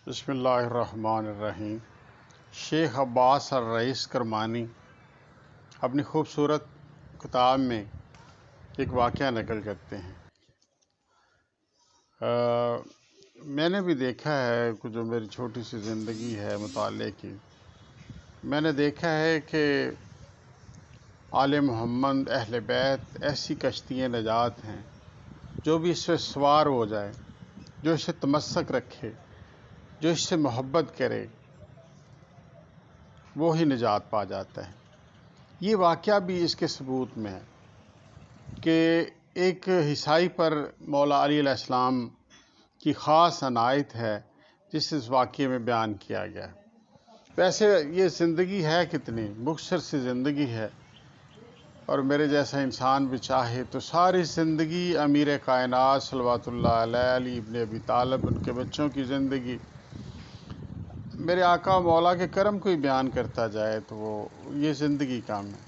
بسم اللہ الرحمن الرحیم۔ شیخ عباس الرئیس کرمانی اپنی خوبصورت کتاب میں ایک واقعہ نقل کرتے ہیں۔ میں نے بھی دیکھا ہے کہ جو میری چھوٹی سی زندگی ہے مطالعے کی، میں نے دیکھا ہے کہ آل محمد اہل بیت ایسی کشتی نجات ہیں جو بھی اس سے سوار ہو جائے، جو اس سے تمسک رکھے، جو اس سے محبت کرے، وہی نجات پا جاتا ہے۔ یہ واقعہ بھی اس کے ثبوت میں ہے کہ ایک عیسائی پر مولا علی علیہ السلام کی خاص عنایت ہے جس اس واقعے میں بیان کیا گیا ہے۔ ویسے یہ زندگی ہے کتنی مختصر سی زندگی ہے، اور میرے جیسا انسان بھی چاہے تو ساری زندگی امیر کائنات صلوات اللہ علیہ، علی ابن ابی طالب، ان کے بچوں کی زندگی، میرے آقا مولا کے کرم کو ہی بیان کرتا جائے تو وہ یہ زندگی کام ہے۔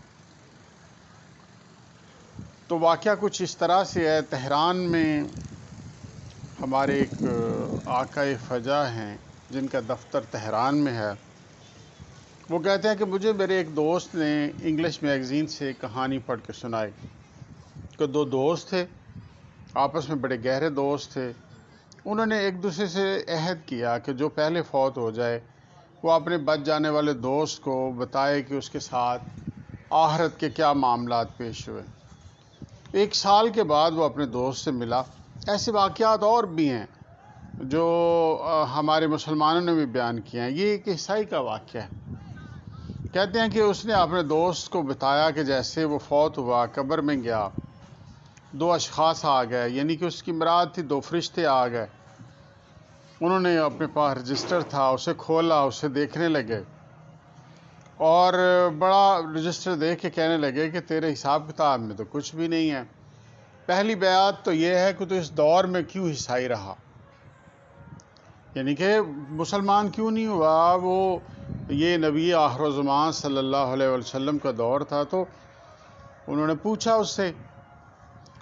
تو واقعہ کچھ اس طرح سے ہے۔ تہران میں ہمارے ایک آقا فجا ہیں جن کا دفتر تہران میں ہے۔ وہ کہتے ہیں کہ مجھے میرے ایک دوست نے انگلش میگزین سے ایک کہانی پڑھ کے سنائی کہ دو دوست تھے، آپس میں بڑے گہرے دوست تھے۔ انہوں نے ایک دوسرے سے عہد کیا کہ جو پہلے فوت ہو جائے وہ اپنے بچ جانے والے دوست کو بتائے کہ اس کے ساتھ آخرت کے کیا معاملات پیش ہوئے۔ ایک سال کے بعد وہ اپنے دوست سے ملا۔ ایسے واقعات اور بھی ہیں جو ہمارے مسلمانوں نے بھی بیان کیے ہیں۔ یہ ایک عیسائی کا واقعہ ہے۔ کہتے ہیں کہ اس نے اپنے دوست کو بتایا کہ جیسے وہ فوت ہوا، قبر میں گیا، دو اشخاص آ گئے، یعنی کہ اس کی مراد تھی دو فرشتے آ گئے۔ انہوں نے اپنے پاس رجسٹر تھا، اسے کھولا، اسے دیکھنے لگے اور بڑا رجسٹر دیکھ کے کہنے لگے کہ تیرے حساب کتاب میں تو کچھ بھی نہیں ہے۔ پہلی بیعت تو یہ ہے کہ تو اس دور میں کیوں عیسائی رہا، یعنی کہ مسلمان کیوں نہیں ہوا۔ وہ یہ نبی آخر الزمان صلی اللہ علیہ وسلم کا دور تھا۔ تو انہوں نے پوچھا اس سے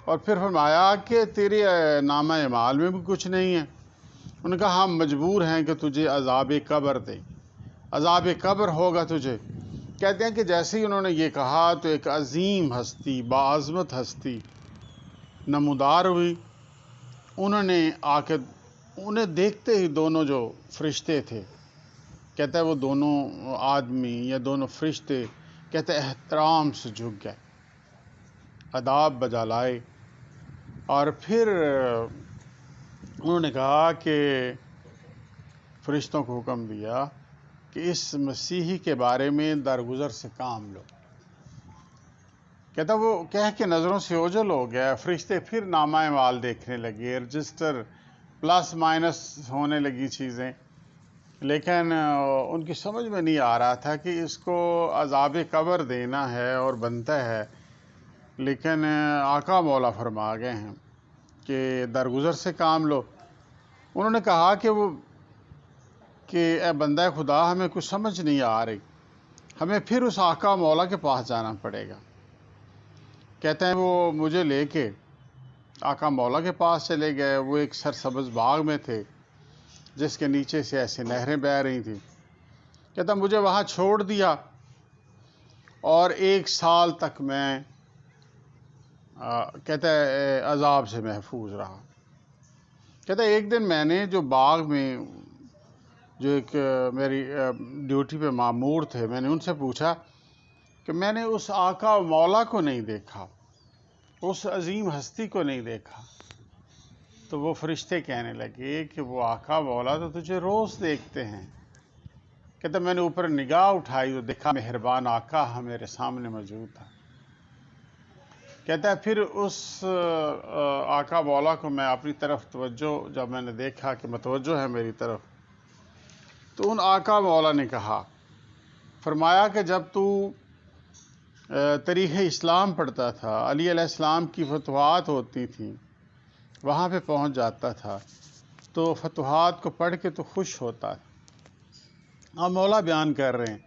اور پھر فرمایا کہ تیرے نامہ اعمال میں بھی کچھ نہیں ہے۔ انہوں نے کہا ہم مجبور ہیں کہ تجھے عذاب قبر دیں، عذاب قبر ہوگا تجھے۔ کہتے ہیں کہ جیسے ہی انہوں نے یہ کہا تو ایک عظیم ہستی، باعظمت ہستی نمودار ہوئی۔ انہوں نے آ کے انہیں دیکھتے ہی دونوں جو فرشتے تھے، کہتا ہے وہ دونوں آدمی یا دونوں فرشتے کہتے احترام سے جھک گئے، اداب بجا لائے، اور پھر انہوں نے کہا کہ فرشتوں کو حکم دیا کہ اس مسیحی کے بارے میں درگزر سے کام لو۔ کہتا وہ کہہ کے نظروں سے اوجھل ہو گیا۔ فرشتے پھر نامہ اعمال دیکھنے لگے، رجسٹر پلس مائنس ہونے لگی چیزیں، لیکن ان کی سمجھ میں نہیں آ رہا تھا کہ اس کو عذاب قبر دینا ہے اور بنتا ہے، لیکن آقا مولا فرما گئے ہیں کہ درگزر سے کام لو۔ انہوں نے کہا کہ اے بندہ خدا، ہمیں کچھ سمجھ نہیں آ رہی، ہمیں پھر اس آقا مولا کے پاس جانا پڑے گا۔ کہتے ہیں وہ مجھے لے کے آقا مولا کے پاس چلے گئے۔ وہ ایک سرسبز باغ میں تھے جس کے نیچے سے ایسے نہریں بہہ رہی تھیں۔ کہتا مجھے وہاں چھوڑ دیا اور 1 سال تک میں کہتا ہے عذاب سے محفوظ رہا۔ کہتا ہے ایک دن میں نے جو باغ میں جو ایک میری ڈیوٹی پہ مامور تھے، میں نے ان سے پوچھا کہ میں نے اس آقا مولا کو نہیں دیکھا، اس عظیم ہستی کو نہیں دیکھا۔ تو وہ فرشتے کہنے لگے کہ وہ آقا مولا تو تجھے روز دیکھتے ہیں۔ کہتا میں نے اوپر نگاہ اٹھائی تو دیکھا مہربان آقا میرے سامنے موجود تھا۔ کہتا ہے پھر اس آقا مولا کو میں اپنی طرف توجہ، جب میں نے دیکھا کہ متوجہ ہے میری طرف، تو ان آقا مولا نے کہا، فرمایا کہ جب تو تاریخ اسلام پڑھتا تھا، علی علیہ السلام کی فتوحات ہوتی تھیں، وہاں پہ پہنچ جاتا تھا تو فتوحات کو پڑھ کے تو خوش ہوتا تھا۔ مولا بیان کر رہے ہیں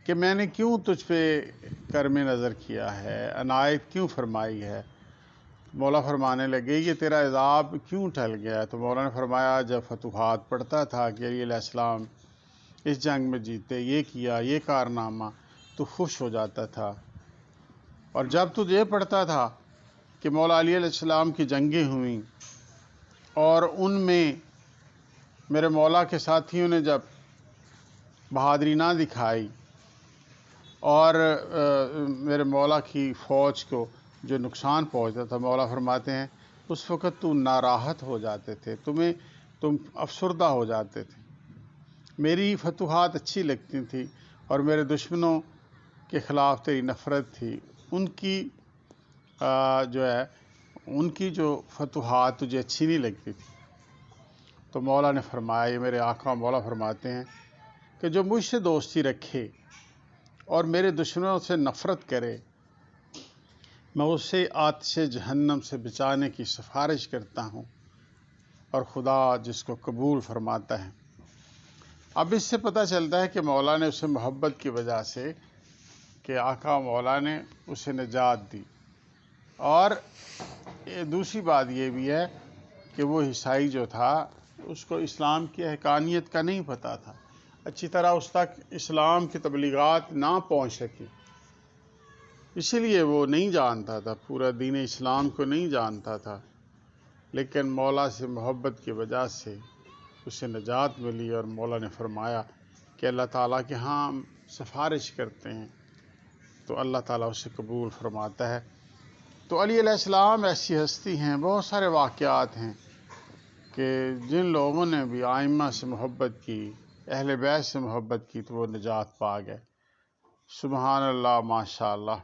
کہ میں نے کیوں تجھ پہ کرم نظر کیا ہے، عنایت کیوں فرمائی ہے، مولا فرمانے لگے کہ تیرا عذاب کیوں ٹل گیا؟ تو مولا نے فرمایا جب فتوحات پڑھتا تھا کہ علیہ السلام اس جنگ میں جیتے، یہ کیا، یہ کارنامہ، تو خوش ہو جاتا تھا، اور جب تو یہ پڑھتا تھا کہ مولا علیہ السلام کی جنگیں ہوئیں اور ان میں میرے مولا کے ساتھیوں نے جب بہادری نہ دکھائی اور میرے مولا کی فوج کو جو نقصان پہنچتا تھا، مولا فرماتے ہیں اس وقت تو ناراحت ہو جاتے تھے، تم افسردہ ہو جاتے تھے، میری فتوحات اچھی لگتی تھی اور میرے دشمنوں کے خلاف تیری نفرت تھی، ان کی جو فتوحات تجھے اچھی نہیں لگتی تھی۔ تو مولا نے فرمایا، یہ میرے آقا مولا فرماتے ہیں کہ جو مجھ سے دوستی رکھے اور میرے دشمنوں سے نفرت کرے، میں اسے آتش جہنم سے بچانے کی سفارش کرتا ہوں، اور خدا جس کو قبول فرماتا ہے۔ اب اس سے پتہ چلتا ہے کہ مولا نے اسے محبت کی وجہ سے کہ آقا مولا نے اسے نجات دی، اور دوسری بات یہ بھی ہے کہ وہ عیسائی جو تھا اس کو اسلام کی حقانیت کا نہیں پتہ تھا، اچھی طرح اس تک اسلام کی تبلیغات نہ پہنچ سکی، اسی لیے وہ نہیں جانتا تھا، پورا دین اسلام کو نہیں جانتا تھا، لیکن مولا سے محبت کی وجہ سے اسے نجات ملی، اور مولا نے فرمایا کہ اللہ تعالیٰ کے ہاں ہم سفارش کرتے ہیں تو اللہ تعالیٰ اسے قبول فرماتا ہے۔ تو علی علیہ السلام ایسی ہستی ہیں، بہت سارے واقعات ہیں کہ جن لوگوں نے بھی ائمہ سے محبت کی، اہل بیت سے محبت کی، تو وہ نجات پا گئے۔ سبحان اللہ، ماشاء اللہ۔